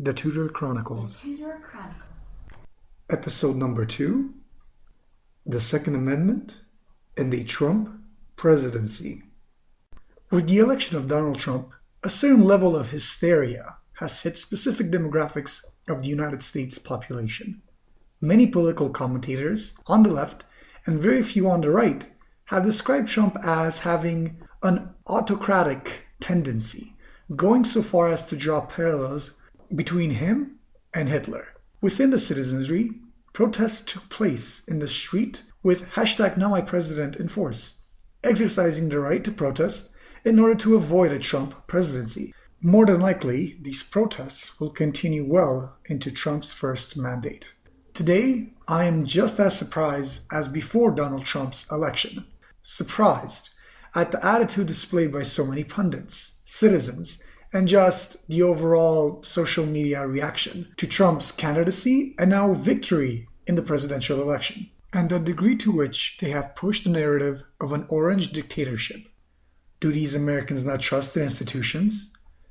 The Tudor Chronicles. The Tudor Chronicles. Episode number 2, the Second Amendment and the Trump Presidency. With the election of Donald Trump, a certain level of hysteria has hit specific demographics of the United States population. Many political commentators on the left and very few on the right have described Trump as having an autocratic tendency, going so far as to draw parallels between him and Hitler. Within the citizenry, protests took place in the street with #NotMyPresident in force, exercising the right to protest in order to avoid a Trump presidency. More than likely, these protests will continue well into Trump's first mandate. Today, I am just as surprised as before Donald Trump's election. Surprised at the attitude displayed by so many pundits, citizens, and just the overall social media reaction to Trump's candidacy and now victory in the presidential election, and the degree to which they have pushed the narrative of an orange dictatorship. Do these Americans not trust their institutions?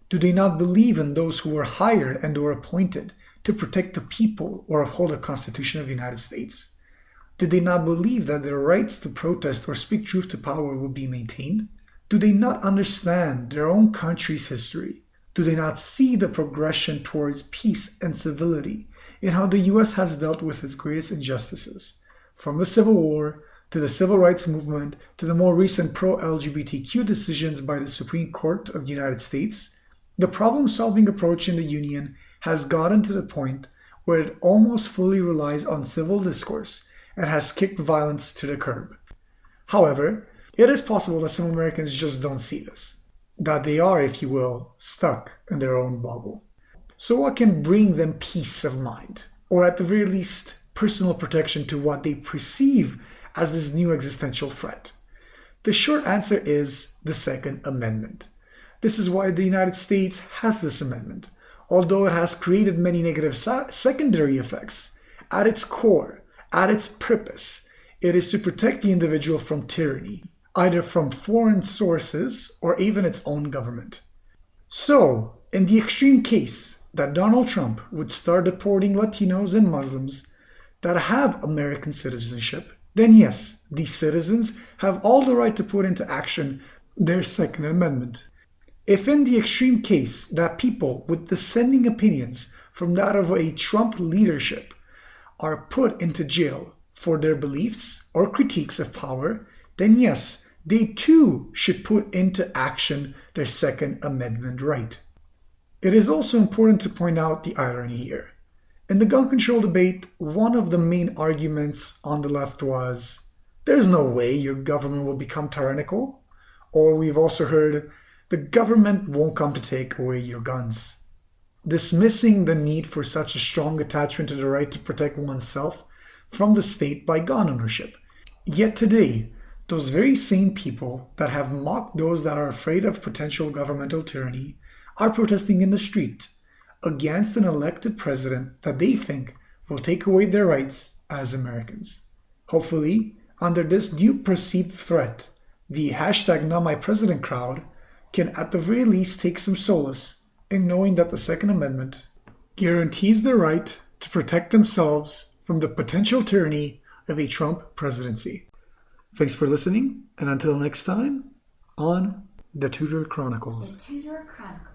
Do they not believe in those who were hired and were appointed to protect the people or uphold the Constitution of the United States? Did they not believe that their rights to protest or speak truth to power would be maintained? Do they not understand their own country's history? Do they not see the progression towards peace and civility in how the US has dealt with its greatest injustices? From the Civil War to the Civil Rights Movement to the more recent pro-LGBTQ decisions by the Supreme Court of the United States, the problem-solving approach in the Union has gotten to the point where it almost fully relies on civil discourse and has kicked violence to the curb. However, it is possible that some Americans just don't see this, that they are, if you will, stuck in their own bubble. So what can bring them peace of mind, or at the very least, personal protection to what they perceive as this new existential threat? The short answer is the Second Amendment. This is why the United States has this amendment. Although it has created many negative secondary effects, at its core, at its purpose, it is to protect the individual from tyranny, either from foreign sources or even its own government. So, in the extreme case that Donald Trump would start deporting Latinos and Muslims that have American citizenship, then yes, these citizens have all the right to put into action their Second Amendment. If in the extreme case that people with dissenting opinions from that of a Trump leadership are put into jail for their beliefs or critiques of power, then yes, they too should put into action their Second Amendment right. It is also important to point out the irony here. In the gun control debate, one of the main arguments on the left was, there's no way your government will become tyrannical. Or we've also heard, the government won't come to take away your guns, dismissing the need for such a strong attachment to the right to protect oneself from the state by gun ownership. Yet today, those very same people that have mocked those that are afraid of potential governmental tyranny are protesting in the street against an elected president that they think will take away their rights as Americans. Hopefully, under this new perceived threat, the #NotMyPresident crowd can at the very least take some solace in knowing that the Second Amendment guarantees the right to protect themselves from the potential tyranny of a Trump presidency. Thanks for listening, and until next time, on The Tudor Chronicles. The Tudor Chronicles.